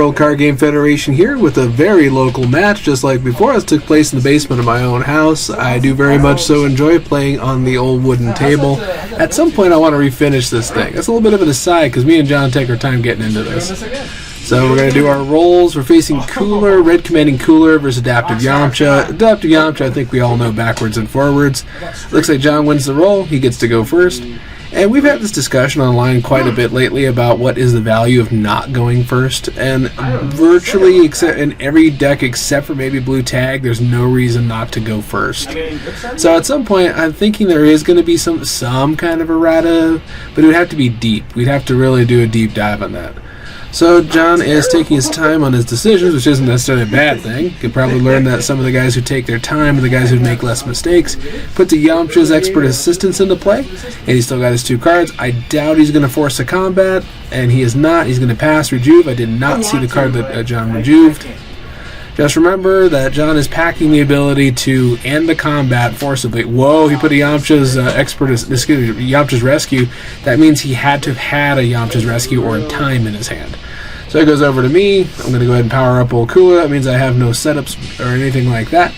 World Card Game Federation here with a very local match, just like before. This took place in the basement of my own house. I do very much so enjoy playing on the old wooden table. At some point I want to refinish this thing. That's a little bit of an aside because me and John take our time getting into this. So we're going to do our roles. We're facing Cooler, Red Commanding Cooler versus Adaptive Yamcha. Adaptive Yamcha, I think we all know backwards and forwards. Looks like John wins the roll. He gets to go first. And we've had this discussion online quite a bit lately about what is the value of not going first. And virtually except in every deck except for maybe Blue Tag, there's no reason not to go first. So at some point, I'm thinking there is going to be some kind of errata, but it would have to be deep. We'd have to really do a deep dive on that. So John is taking his time on his decisions, which isn't necessarily a bad thing. You could probably learn that some of the guys who take their time are the guys who make less mistakes. Puts Yamcha's Expert Assistance into play, and he's still got his 2 cards. I doubt he's going to force a combat, and he is not. He's going to pass Rejuve. I did not see the card that John rejuved. Just remember that John is packing the ability to end the combat forcibly. Whoa, he put a Yamcha's Yamcha's Rescue. That means he had to have had a Yamcha's Rescue or a time in his hand. So it goes over to me. I'm going to go ahead and power up old Kula. That means I have no setups or anything like that.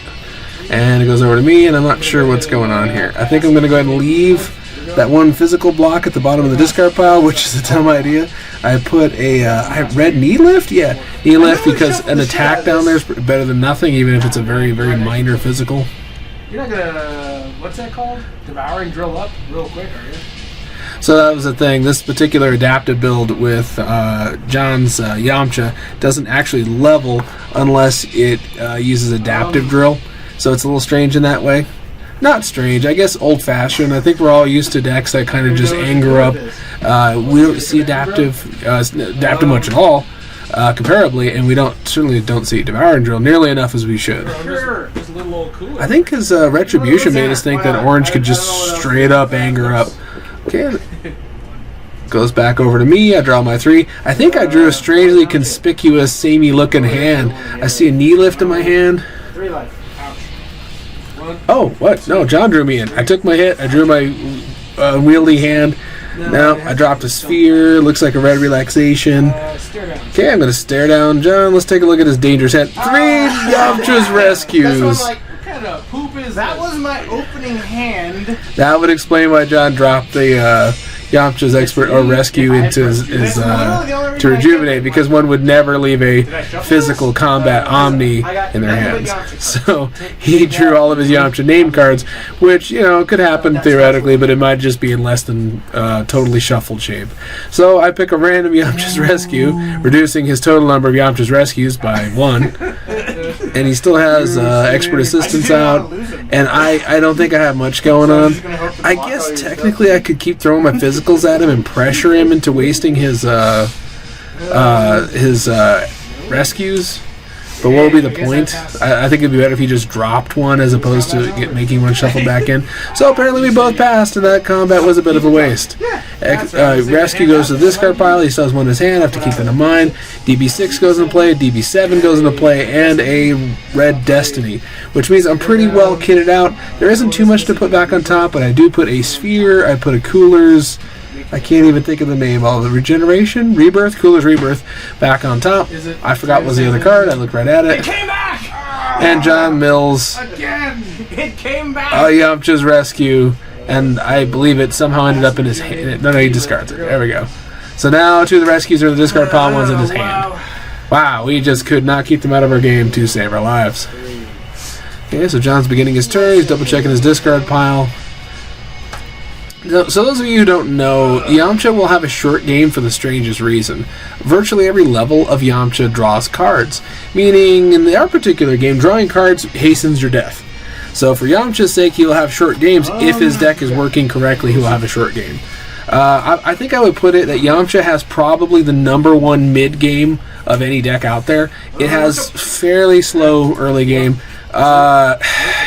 And it goes over to me, and I'm not sure what's going on here. I think I'm going to go ahead and leave that one physical block at the bottom of the discard pile, which is a dumb idea. I put a red knee lift? Yeah, knee lift because an attack down there is better than nothing, even if it's a very, very minor physical. You're not going to, what's that called? Devouring drill up real quick, are you? So that was the thing. This particular adaptive build with John's Yamcha doesn't actually level unless it uses adaptive drill. So it's a little strange in that way. Not strange, I guess old-fashioned. I think we're all used to decks that kind of just anger up. We don't see adaptive much at all, comparably, and we certainly don't see Devouring Drill nearly enough as we should. I think his Retribution made us think that Orange could just straight up anger up. Okay, goes back over to me. I draw my 3. I think I drew a strangely conspicuous, samey-looking hand. I see a knee lift in my hand. 3 life. Oh, what? No, John drew me in. I took my hit. I drew my unwieldy hand. Now, I dropped a sphere. Looks like a red relaxation. Okay, I'm going to stare down John. Let's take a look at his dangerous hand. 3 Yamcha's Rescues. That's what, like, what kind of poop is that? Was my opening hand. That would explain why John dropped the Yamcha's Expert or Rescue into his to rejuvenate, because one would never leave a physical combat Omni in their hands. So he drew all of his Yamcha name cards, which, you know, could happen theoretically, but it might just be in less than totally shuffled shape. So I pick a random Yamcha's Rescue, reducing his total number of Yamcha's Rescues by 1. And he still has Expert Assistance out, and I don't think I have much going on. I guess technically I could keep throwing my physicals at him and pressure him into wasting his rescues. But what would be the point? I think it'd be better if he just dropped one as opposed to making one shuffle back in. So apparently we both passed, and that combat was a bit of a waste. Rescue goes to the discard pile. He still has one in his hand. I have to keep that in mind. DB6 goes into play. DB7 goes into play, and a Red Destiny, which means I'm pretty well kitted out. There isn't too much to put back on top, but I do put a Sphere. I put a Cooler's. I can't even think of the name. All the Regeneration, Rebirth, Cooler's Rebirth, back on top. I forgot what was the other card. I looked right at it. It came back! And John Mills. Again! It came back! Yamcha's Rescue, and I believe it somehow ended up in his hand. No, he discards it. There we go. So now 2 of the rescues are in the discard pile, one's in his hand. Wow, we just could not keep them out of our game to save our lives. Okay, so John's beginning his turn. He's double checking his discard pile. So those of you who don't know, Yamcha will have a short game for the strangest reason. Virtually every level of Yamcha draws cards, meaning in our particular game, drawing cards hastens your death. So for Yamcha's sake, he will have short games. If his deck is working correctly, he will have a short game. I think I would put it that Yamcha has probably the #1 mid game of any deck out there. It has fairly slow early game.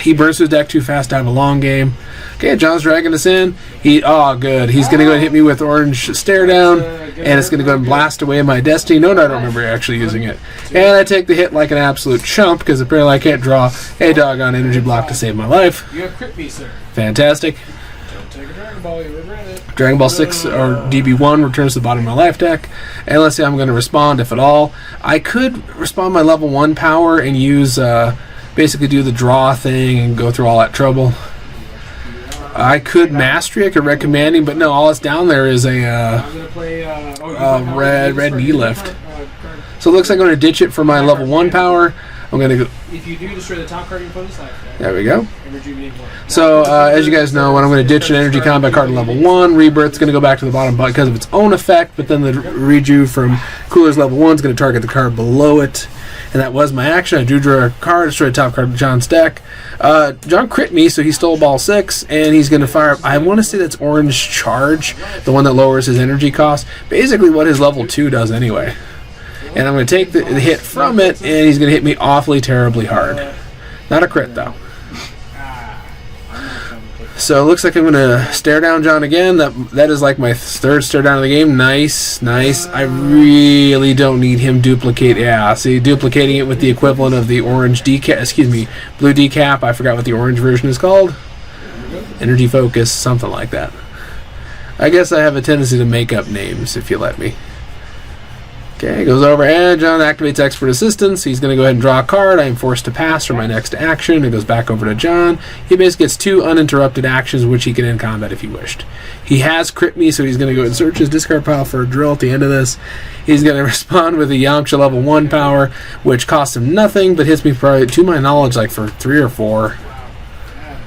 He burns his deck too fast to have a long game. Okay, John's dragging us in. Good. He's going to go and hit me with Orange Stare Down, and it's going to go and blast away my Destiny. No, I don't remember actually using it. And I take the hit like an absolute chump, because apparently I can't draw a doggone energy block to save my life. You have crit me, sir. Fantastic. Take a Dragon Ball, you regret it. Dragon Ball 6 or DB1 returns to the bottom of my life deck. And let's say I'm going to respond, if at all. I could respond my level 1 power and use, basically do the draw thing and go through all that trouble. I could Mastery, I could Recommanding, but no, all that's down there is a red knee lift. So it looks like I'm going to ditch it for my level 1 power. I'm going to go. If you do destroy the top card in your opponent's life, there we go. and rejuvenate one. So, as you guys know, when I'm going to ditch an energy combat card at level 1, Rebirth's going to go back to the bottom because of its own effect, but then the Reju from Cooler's level 1 is going to target the card below it. And that was my action. I drew a card, destroyed the top card of John's deck. John crit me, so he stole ball 6, and he's going to fire. I want to say that's Orange Charge, the one that lowers his energy cost. Basically what his level 2 does anyway. And I'm going to take the hit from it, and he's going to hit me awfully terribly hard. Not a crit, though. So it looks like I'm going to stare down John again. That is like my third stare down of the game. Nice, nice. I really don't need him duplicate. Yeah, see, duplicating it with the equivalent of the orange decap. Excuse me, blue decap. I forgot what the orange version is called. Energy Focus, something like that. I guess I have a tendency to make up names, if you let me. Okay, goes over, and John activates Expert Assistance. He's going to go ahead and draw a card. I am forced to pass for my next action. It goes back over to John. He basically gets 2 uninterrupted actions, which he can end combat if he wished. He has crit me, so he's going to go ahead and search his discard pile for a drill at the end of this. He's going to respond with a Yamcha level 1 power, which costs him nothing, but hits me probably, to my knowledge, like for 3 or 4.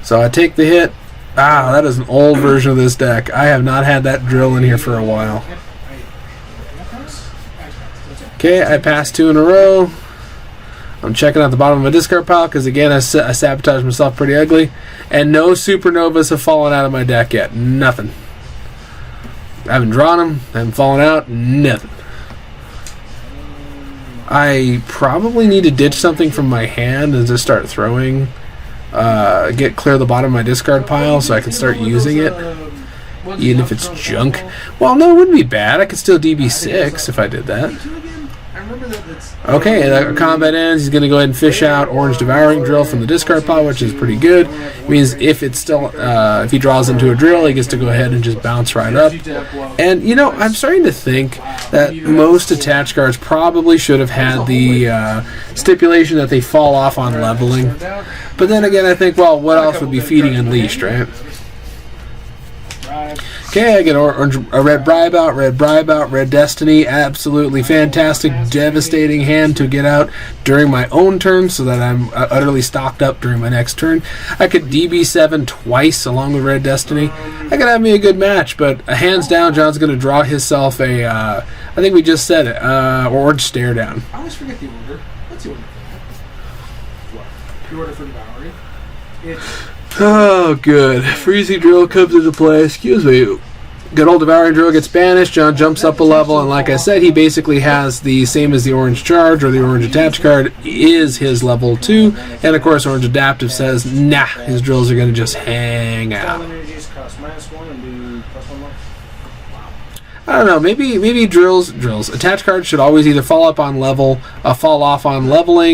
So I take the hit. Ah, that is an old version of this deck. I have not had that drill in here for a while. Okay, I passed 2 in a row. I'm checking out the bottom of my discard pile because, again, I sabotaged myself pretty ugly. And no supernovas have fallen out of my deck yet. Nothing. I haven't drawn them. I haven't fallen out. Nothing. I probably need to ditch something from my hand and just start throwing. Clear the bottom of my discard pile so I can start using it. Even if it's junk. Well, no, it wouldn't be bad. I could still DB6 if I did that. Okay, the combat ends. He's going to go ahead and fish out Orange Devouring Drill from the discard pile, which is pretty good. It means if it's still, if he draws into a drill, he gets to go ahead and just bounce right up. And, you know, I'm starting to think that most attached cards probably should have had the stipulation that they fall off on leveling. But then again, I think, well, what else would be feeding Unleashed, right? Okay, I get a red bribe out, red destiny. Absolutely fantastic, devastating hand to get out during my own turn so that I'm utterly stocked up during my next turn. I could DB7 twice along with red destiny. I could have me a good match, but hands down, John's going to draw himself a, I think we just said it, orange stare down. I always forget the order. What's the order for that? What? The order for Devouring? It's... Oh, good. Freezing Drill comes into play. Excuse me. Good old Devouring Drill gets banished. John jumps up a level, and like I said, he basically has the same as the Orange Charge or the Orange Attached card is his level 2. And of course, Orange Adaptive says, nah, his drills are going to just hang out. I don't know. Maybe drills. Attached cards should always either fall off on leveling,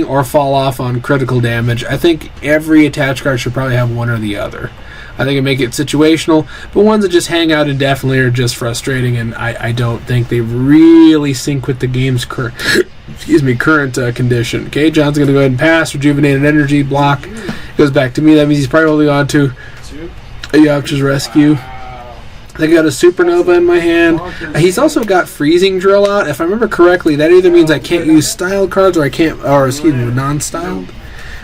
or fall off on critical damage. I think every attached card should probably have one or the other. I think it make it situational, but ones that just hang out indefinitely are just frustrating, and I don't think they really sync with the game's current condition. Okay, John's going to go ahead and pass. Rejuvenated Energy block goes back to me. That means he's probably holding on to a Yamcha's Rescue. I think I got a Supernova in my hand. He's also got Freezing Drill out. If I remember correctly, that either means I can't use styled cards, or non-styled,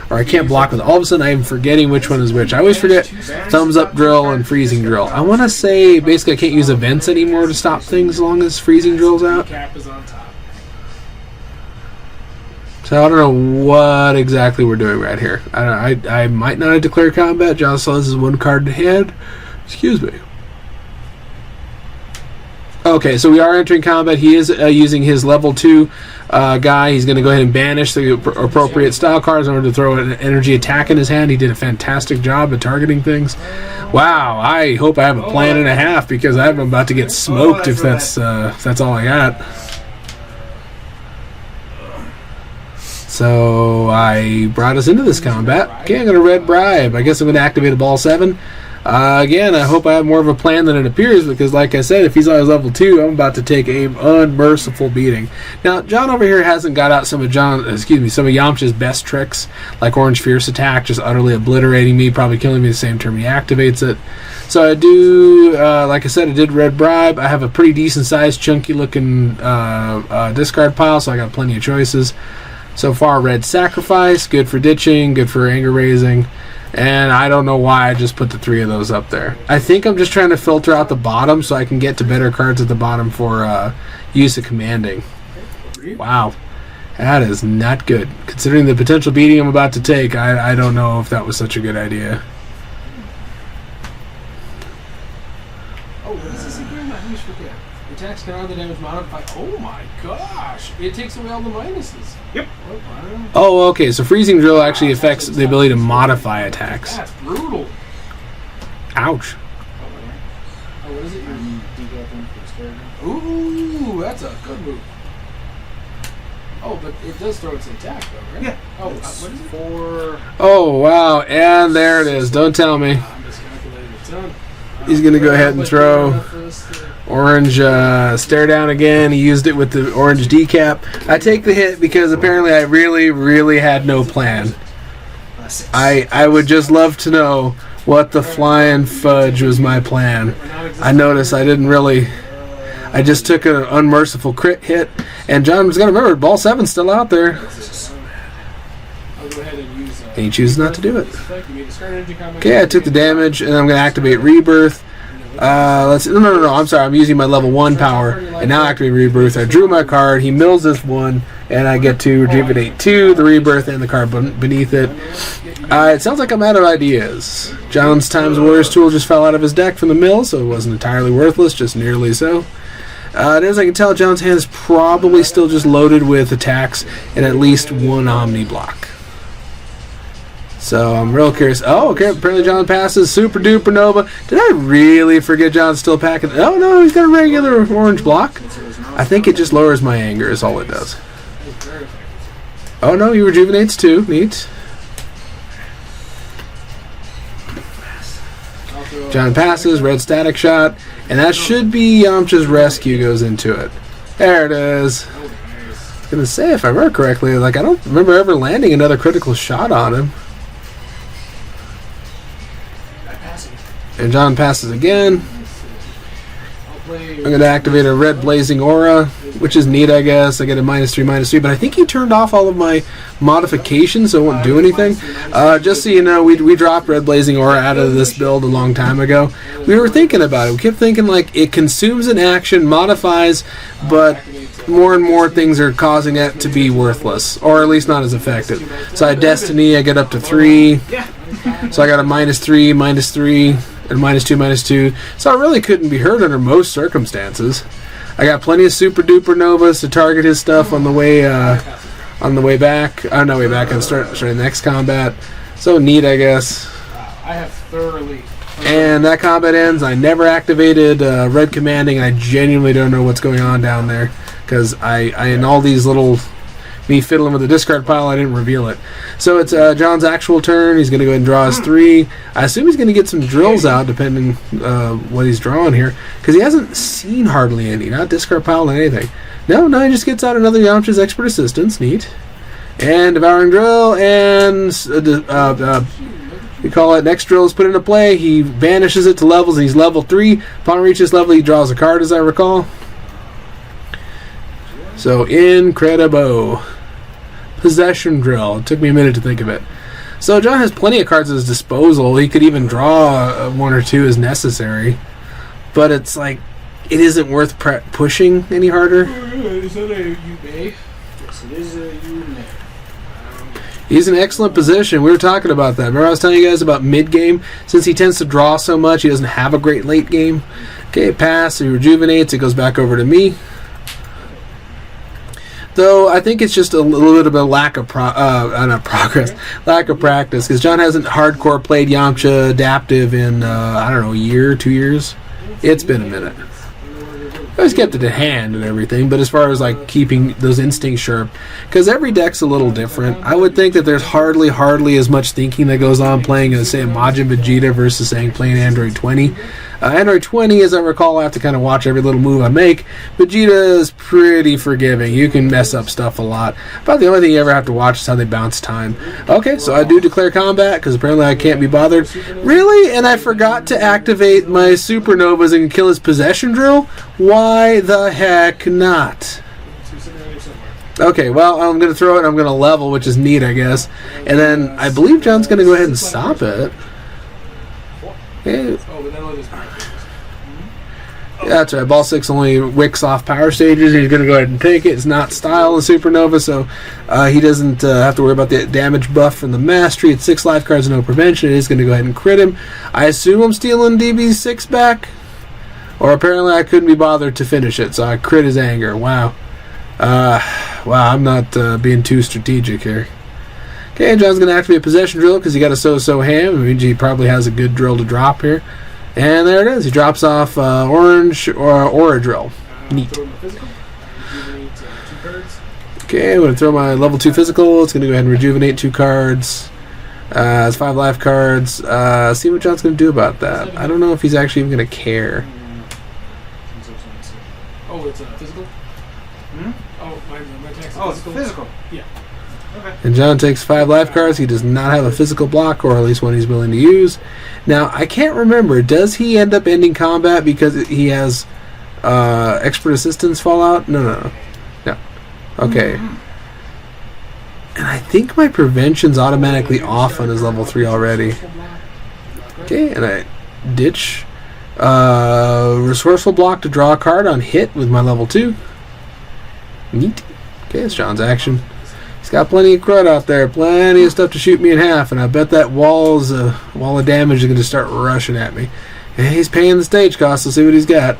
or I can't block with. All of a sudden, I am forgetting which one is which. I always forget Thumbs Up Drill and Freezing Drill. I want to say basically I can't use events anymore to stop things as long as Freezing Drill's out. So I don't know what exactly we're doing right here. I might not have declared combat. John saw this is one card in hand. Excuse me. Okay, so we are entering combat. He is using his level 2 guy. He's going to go ahead and banish the appropriate style cards in order to throw an energy attack in his hand. He did a fantastic job at targeting things. Wow, I hope I have a plan and a half, because I'm about to get smoked if that's all I got. So I brought us into this combat. Okay, I'm going to red bribe. I guess I'm going to activate a ball 7. Again, I hope I have more of a plan than it appears, because like I said, if he's on his level 2, I'm about to take a unmerciful beating. Now, John over here hasn't got out some of Yamcha's best tricks, like Orange Fierce Attack, just utterly obliterating me, probably killing me the same turn he activates it. So I do, like I said, I did Red Bribe. I have a pretty decent-sized, chunky-looking discard pile, so I got plenty of choices. So far, Red Sacrifice, good for ditching, good for anger raising. And I don't know why I just put the 3 of those up there. I think I'm just trying to filter out the bottom so I can get to better cards at the bottom for use of commanding. Wow. That is not good. Considering the potential beating I'm about to take, I don't know if that was such a good idea. Oh, what is this again? I always forget. Attacks can the damage modified. Oh my gosh! It takes away all the minuses. Yep. Oh, okay. So Freezing Drill actually affects the ability to modify attacks. That's brutal. Ouch. Oh, what is it? Ooh, that's a good move. Oh, but it does throw its attack, though, right? Yeah. Oh, what is it? 4. Oh, wow. And there it is. Don't tell me. I'm just calculating a ton. He's going to go ahead and throw orange stare down again. He used it with the orange decap. I take the hit because apparently I really had no plan. I would just love to know what the flying fudge was my plan. I noticed I didn't really... I just took an unmerciful crit hit, and John was going to remember, Ball 7's still out there. And he chooses not to do it. Okay, I took the damage, and I'm going to activate Rebirth. Let's see. No, I'm sorry. I'm using my level 1 power, and now activate Rebirth. I drew my card. He mills this 1, and I get to rejuvenate 2, the Rebirth, and the card beneath it. It sounds like I'm out of ideas. John's Times Warriors tool just fell out of his deck from the mill, so it wasn't entirely worthless, just nearly so. As I can tell, John's hand is probably still just loaded with attacks and at least 1 Omni block. So I'm real curious. Oh, okay. Apparently John passes Super Duper Nova. Did I really forget John's still packing? Oh, no, he's got a regular orange block. I think it just lowers my anger is all it does. Oh, no, he rejuvenates too. Neat. John passes, red static shot, and that should be Yamcha's rescue goes into it. There it is. I was going to say, if I remember correctly, like I don't remember ever landing another critical shot on him. And John passes again. I'm going to activate a red blazing aura, which is neat, I guess. I get a -3/-3, but I think he turned off all of my modifications, so it won't do anything. Just so you know, we dropped red blazing aura out of this build a long time ago. We were thinking about it. We kept thinking, like, it consumes an action, modifies, but more and more things are causing it to be worthless, or at least not as effective. So I Destiny, I get up to 3. So I got a -3, -3. And -2/-2, so I really couldn't be hurt under most circumstances. I got plenty of Super Duper Novas to target his stuff on the way back. On the way back and start the next combat. So neat, I guess. I have thoroughly. And that combat ends. I never activated red commanding. I genuinely don't know what's going on down there because I in all these little. Me fiddling with the discard pile, I didn't reveal it. So it's John's actual turn. He's going to go ahead and draw his 3. I assume he's going to get some drills out, depending what he's drawing here, because he hasn't seen hardly any, not discard pile or anything. No, he just gets out another Yamcha's Expert Assistance. Neat. And Devouring Drill, and we call it next drill is put into play. He banishes it to levels, and he's level 3. Upon reaching this level, he draws a card, as I recall. So, incredible. Possession Drill. It took me a minute to think of it. So, John has plenty of cards at his disposal. He could even draw 1 or 2 as necessary. But it's like, it isn't worth pushing any harder. Is that a you may? Yes, it is a you may. He's in excellent position. We were talking about that. Remember I was telling you guys about mid-game? Since he tends to draw so much, he doesn't have a great late game. Okay, pass. He rejuvenates. It goes back over to me. Though I think it's just a little bit of a lack of progress, lack of practice, because John hasn't hardcore played Yamcha adaptive in I don't know, a year, 2 years. It's been a minute. always kept it in hand and everything, but as far as like keeping those instincts sharp, because every deck's a little different, I would think that there's hardly as much thinking that goes on playing, say, a Majin Vegeta versus saying playing Android 20. Android 20, as I recall, I have to kind of watch every little move I make. Vegeta is pretty forgiving. You can mess up stuff a lot. About the only thing you ever have to watch is how they bounce time. Okay, so I do declare combat, because apparently I can't be bothered. Really? And I forgot to activate my supernovas and kill his possession drill? Why the heck not? Okay, well, I'm going to throw it and I'm going to level, which is neat, I guess. And then I believe John's going to go ahead and stop it. Yeah. That's right. Ball 6 only wicks off power stages. He's going to go ahead and take it. It's not style of Supernova, so he doesn't have to worry about the damage buff from the Mastery. It's 6 life cards, no prevention. It is going to go ahead and crit him. I assume I'm stealing DB6 back? Or apparently I couldn't be bothered to finish it, so I crit his anger. Wow. Wow, I'm not being too strategic here. Okay, John's going to activate a possession drill because he got a so-so hand. I mean, he probably has a good drill to drop here. And there it is. He drops off orange or aura drill. Neat. Okay, I'm going to throw my level 2 physical. It's going to go ahead and rejuvenate 2 cards. It's 5 life cards. See what John's going to do about that. I don't know if he's actually even going to care. Oh, it's physical? Oh, my attack's physical. Physical. Yeah. Okay. And John takes 5 life cards. He does not have a physical block, or at least one he's willing to use. Now, I can't remember. Does he end up ending combat because he has expert assistance fallout? No. Okay. And I think my prevention's automatically off on his level 3 already. Okay, and I ditch resourceful block to draw a card on hit with my level 2. Neat. Okay, it's John's action. He's got plenty of crud out there, plenty of stuff to shoot me in half, and I bet that wall of damage is going to start rushing at me. And he's paying the stage cost. Let's see what he's got.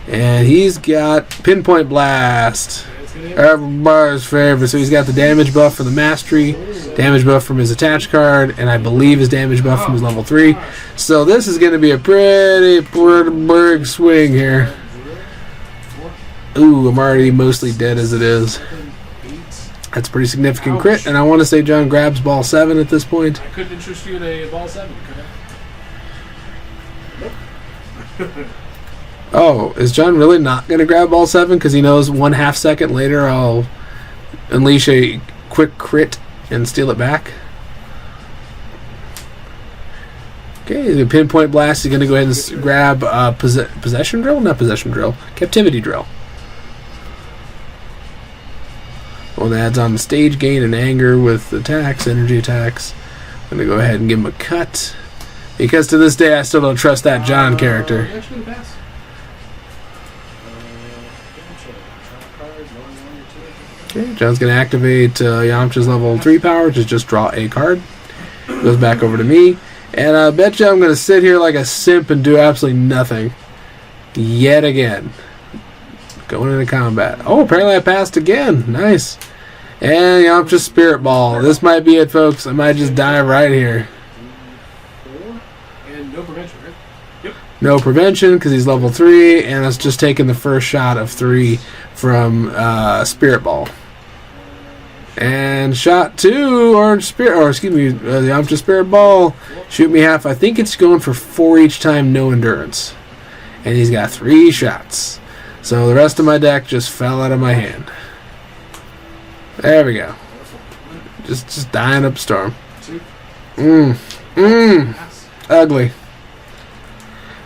And he's got Pinpoint Blast. Everybody's favorite. So he's got the damage buff from the Mastery, damage buff from his attached card, and I believe his damage buff from his level 3. So this is going to be a pretty big swing here. Ooh, I'm already mostly dead as it is. That's a pretty significant crit, and I want to say John grabs ball 7 at this point. I couldn't interest you in a ball 7, could I? Oh, is John really not going to grab ball 7 because he knows 1/2 second later I'll unleash a quick crit and steal it back? Okay, the Pinpoint Blast is going to go ahead and grab Possession Drill? Not Possession Drill. Captivity Drill. One that adds on the stage gain and anger with attacks, energy attacks. I'm going to go ahead and give him a cut. Because to this day I still don't trust that John character. Okay, John's going to activate Yamcha's level 3 power, which is just draw a card. Goes back over to me. And I bet you I'm going to sit here like a simp and do absolutely nothing. Yet again. Going into combat. Oh, apparently I passed again. Nice. And Yamcha's Spirit Ball. This might be it, folks. I might just die right here. And no prevention, right? Yep. No prevention because he's level 3, and it's just taking the first shot of 3 from Spirit Ball. And shot 2, Orange Spirit, or excuse me, the Yamcha Spirit Ball. Shoot me half. I think it's going for 4 each time, no endurance. And he's got 3 shots. So the rest of my deck just fell out of my hand. There we go. Just dying up a storm. Ugly.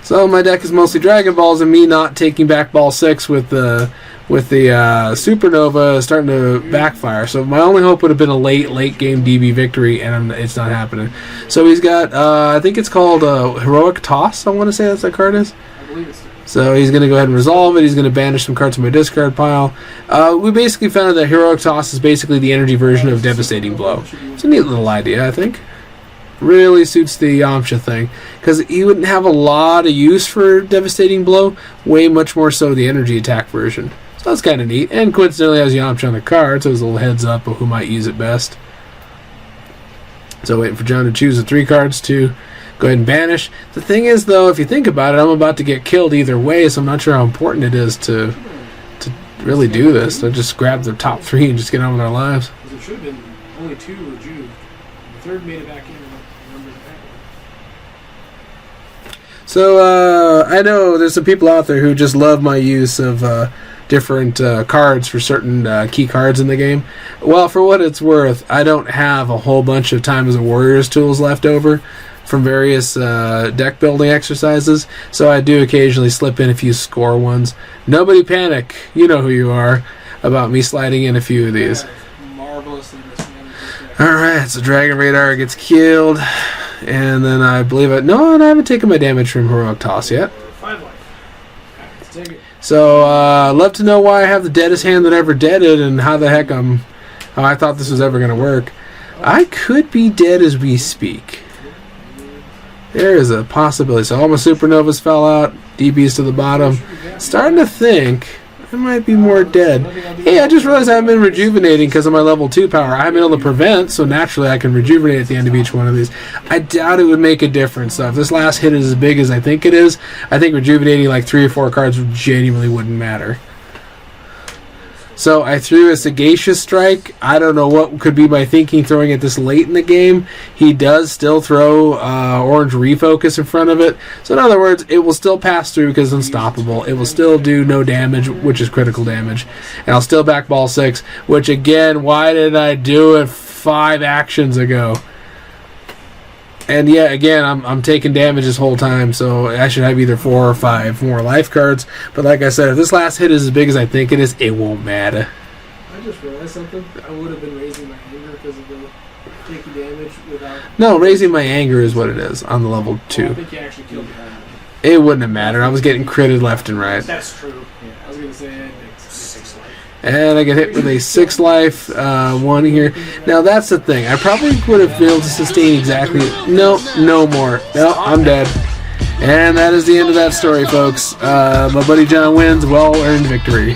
So my deck is mostly Dragon Balls, and me not taking back ball 6 with the Supernova starting to backfire. So my only hope would have been a late game DB victory, and it's not happening. So he's got I think it's called Heroic Toss. I want to say that's what that card is. I believe it's. So he's going to go ahead and resolve it. He's going to banish some cards from my discard pile. We basically found that Heroic Toss is basically the energy version of Devastating Blow. It's a neat little idea, I think. Really suits the Yamcha thing. Because he wouldn't have a lot of use for Devastating Blow. Way much more so the energy attack version. So that's kind of neat. And coincidentally has Yamcha on the card, so it's a little heads up of who might use it best. So waiting for John to choose the 3 cards to Go ahead and banish. The thing is, though, if you think about it, I'm about to get killed either way, so I'm not sure how important it is to really do this. So just grab the top 3 and just get on with our lives. There should have been only 2 rejuve. The third made it back in. So I know there's some people out there who just love my use of different cards for certain key cards in the game. Well, for what it's worth, I don't have a whole bunch of Time as a Warrior's tools left over from various deck building exercises, so I do occasionally slip in a few score ones. Nobody panic, you know who you are, about me sliding in a few of these. Marvelously mismanaged. Alright, so Dragon Radar gets killed, and then I believe I haven't taken my damage from Heroic Toss yet. 5 life. Let's take it. So, love to know why I have the deadest hand that ever deaded, and how the heck how I thought this was ever going to work. I could be dead as we speak. There is a possibility. So all my supernovas fell out. DB's to the bottom. Starting to think I might be more dead. Hey, I just realized I haven't been rejuvenating because of my level 2 power. I haven't been able to prevent, so naturally I can rejuvenate at the end of each one of these. I doubt it would make a difference, though. If this last hit is as big as I think it is, I think rejuvenating like 3 or 4 cards genuinely wouldn't matter. So I threw a Sagacious Strike. I don't know what could be my thinking throwing it this late in the game. He does still throw Orange Refocus in front of it. So in other words, it will still pass through because it's unstoppable. It will still do no damage, which is critical damage. And I'll still back ball 6, which again, why did I do it 5 actions ago? And yeah, again, I'm taking damage this whole time, so I should have either 4 or 5 more life cards. But like I said, if this last hit is as big as I think it is, it won't matter. I just realized something. I would have been raising my anger because of the taking damage without... No, raising my anger is what it is on the level 2. I think you actually killed the guy. It wouldn't have mattered. I was getting critted left and right. That's true. Yeah, I was going to say I think 6 life. And I get hit with a 6 life one here. Now that's the thing. I probably would have been able to sustain exactly... No more. No, I'm dead. And that is the end of that story, folks. My buddy John wins. Well-earned victory.